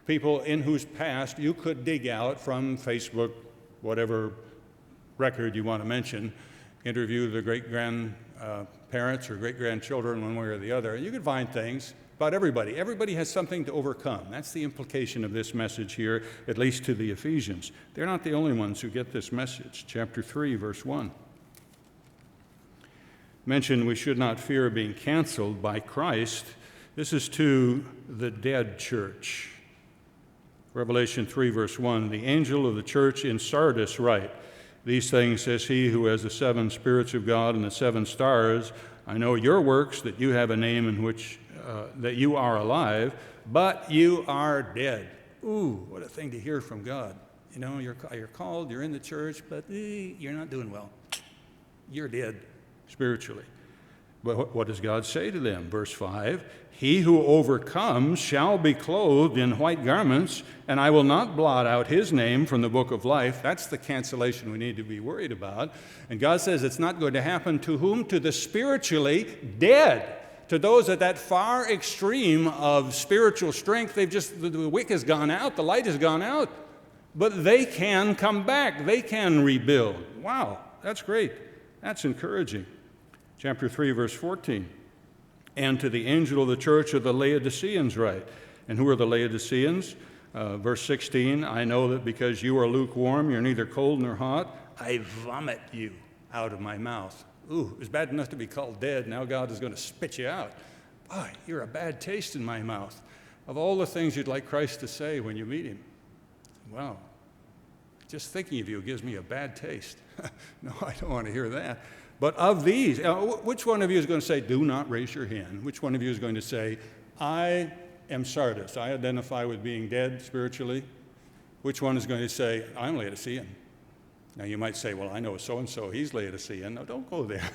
People in whose past you could dig out from Facebook, whatever record you want to mention, interview the great-grandparents or great-grandchildren one way or the other. You can find things about everybody. Everybody has something to overcome. That's the implication of this message here, at least to the Ephesians. They're not the only ones who get this message. Chapter 3, verse 1. Mentioned we should not fear being canceled by Christ. This is to the dead church. Revelation 3, verse 1, the angel of the church in Sardis write, these things says he who has the 7 spirits of God and the 7 stars. I know your works, that you have a name in which that you are alive, but you are dead. Ooh, what a thing to hear from God. You know, you're called, you're in the church, but you're not doing well. You're dead spiritually. But what does God say to them? Verse 5, he who overcomes shall be clothed in white garments, and I will not blot out his name from the book of life. That's the cancellation we need to be worried about. And God says it's not going to happen to whom? To the spiritually dead. To those at that far extreme of spiritual strength, the wick has gone out, the light has gone out. But they can come back. They can rebuild. Wow, that's great. That's encouraging. Chapter 3, verse 14. And to the angel of the church of the Laodiceans write. And who are the Laodiceans? Verse 16, I know that because you are lukewarm, you're neither cold nor hot, I vomit you out of my mouth. Ooh, it was bad enough to be called dead. Now God is going to spit you out. Boy, you're a bad taste in my mouth. Of all the things you'd like Christ to say when you meet him. Wow. Just thinking of you gives me a bad taste. No, I don't want to hear that. But of these, which one of you is going to say, do not raise your hand? Which one of you is going to say, I am Sardis. I identify with being dead spiritually. Which one is going to say, I'm Laodicean? Now you might say, well, I know so-and-so, he's Laodicean. No, don't go there.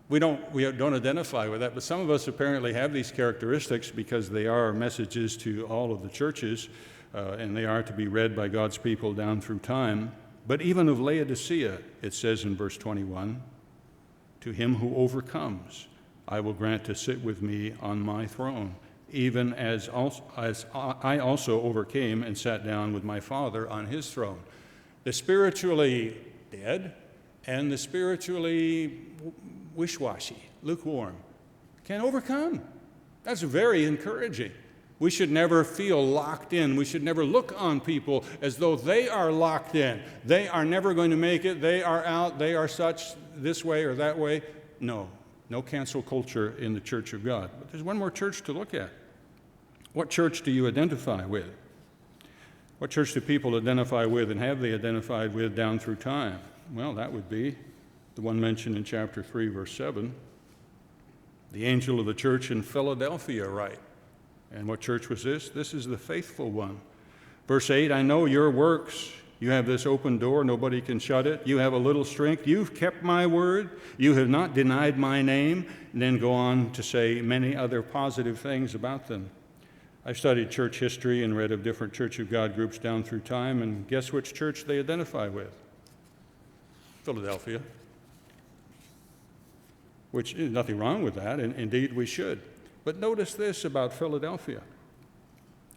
We don't identify with that, but some of us apparently have these characteristics because they are messages to all of the churches, and they are to be read by God's people down through time. But even of Laodicea, it says in verse 21, to him who overcomes, I will grant to sit with me on my throne, even as I also overcame and sat down with my Father on his throne. The spiritually dead and the spiritually wish-washy, lukewarm, can overcome. That's very encouraging. We should never feel locked in. We should never look on people as though they are locked in. They are never going to make it. They are out. They are such this way or that way. No cancel culture in the church of God. But there's one more church to look at. What church do you identify with? What church do people identify with, and have they identified with down through time? Well, that would be the one mentioned in chapter 3, verse 7. The angel of the church in Philadelphia write. And what church was this? This is the faithful one. Verse 8, I know your works. You have this open door, nobody can shut it. You have a little strength. You've kept my word. You have not denied my name. And then go on to say many other positive things about them. I've studied church history and read of different Church of God groups down through time, and guess which church they identify with? Philadelphia. Which is nothing wrong with that, and indeed we should. But notice this about Philadelphia.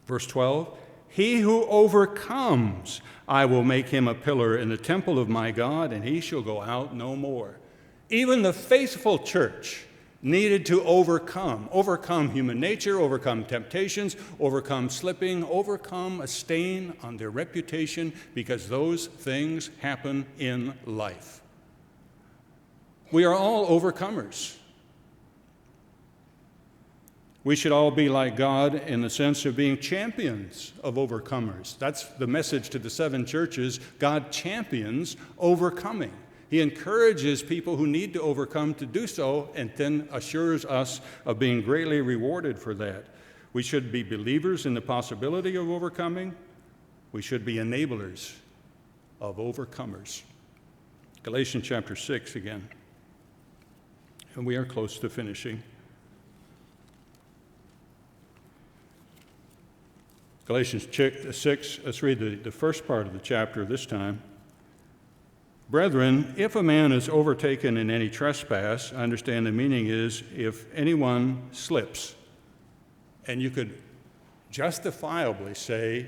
Verse 12, he who overcomes, I will make him a pillar in the temple of my God, and he shall go out no more. Even the faithful church needed to overcome human nature, overcome temptations, overcome slipping, overcome a stain on their reputation, because those things happen in life. We are all overcomers. We should all be like God in the sense of being champions of overcomers. That's the message to the 7 churches. God champions overcoming. He encourages people who need to overcome to do so, and then assures us of being greatly rewarded for that. We should be believers in the possibility of overcoming. We should be enablers of overcomers. Galatians Chapter 6 again. And we are close to finishing. Galatians 6, let's read the first part of the chapter this time. Brethren, if a man is overtaken in any trespass, I understand the meaning is if anyone slips, and you could justifiably say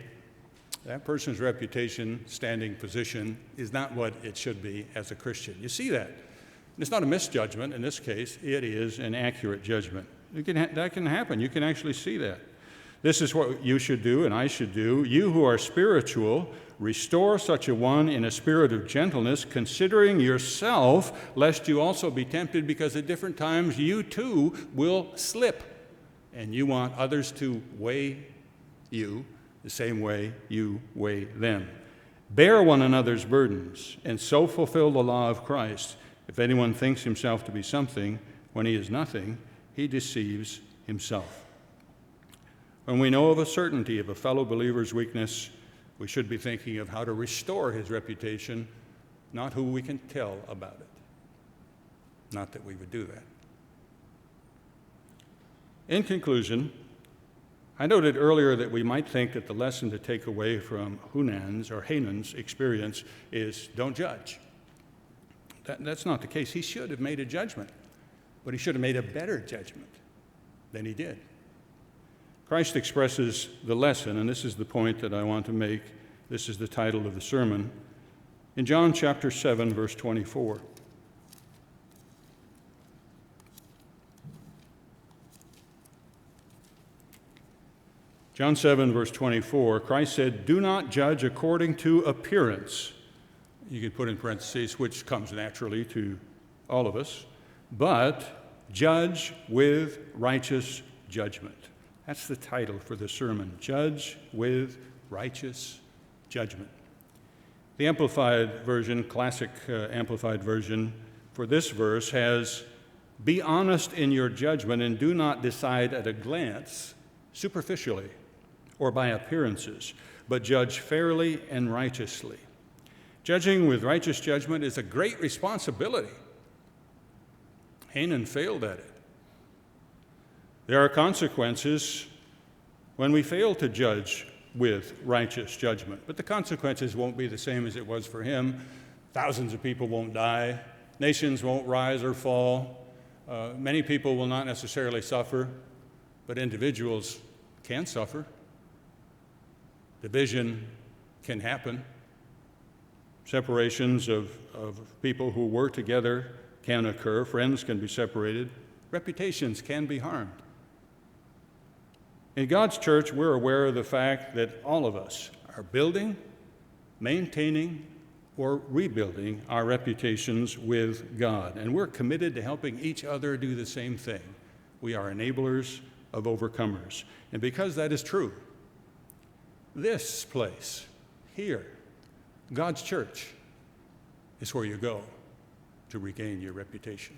that person's reputation, standing position, is not what it should be as a Christian. You see that. It's not a misjudgment in this case, it is an accurate judgment. That can happen. You can actually see that. This is what you should do and I should do. You who are spiritual, restore such a one in a spirit of gentleness, considering yourself, lest you also be tempted, because at different times you too will slip. And you want others to weigh you the same way you weigh them. Bear one another's burdens, and so fulfill the law of Christ. If anyone thinks himself to be something when he is nothing, he deceives himself. When we know of a certainty of a fellow believer's weakness, we should be thinking of how to restore his reputation, not who we can tell about it. Not that we would do that. In conclusion, I noted earlier that we might think that the lesson to take away from Hanan's experience is don't judge. That's not the case. He should have made a judgment, but he should have made a better judgment than he did. Christ expresses the lesson, and this is the point that I want to make. This is the title of the sermon. In John chapter 7, verse 24. John 7, verse 24, Christ said, "Do not judge according to appearance." You could put in parentheses, which comes naturally to all of us, but judge with righteous judgment. That's the title for the sermon, Judge with Righteous Judgment. The Amplified Version, classic Amplified Version, for this verse has, "Be honest in your judgment and do not decide at a glance, superficially, or by appearances, but judge fairly and righteously." Judging with righteous judgment is a great responsibility. Hanan failed at it. There are consequences when we fail to judge with righteous judgment, but the consequences won't be the same as it was for him. Thousands of people won't die. Nations won't rise or fall. Many people will not necessarily suffer, but individuals can suffer. Division can happen. Separations of people who were together can occur. Friends can be separated. Reputations can be harmed. In God's church, we're aware of the fact that all of us are building, maintaining, or rebuilding our reputations with God. And we're committed to helping each other do the same thing. We are enablers of overcomers. And because that is true, this place, here, God's church, is where you go to regain your reputation.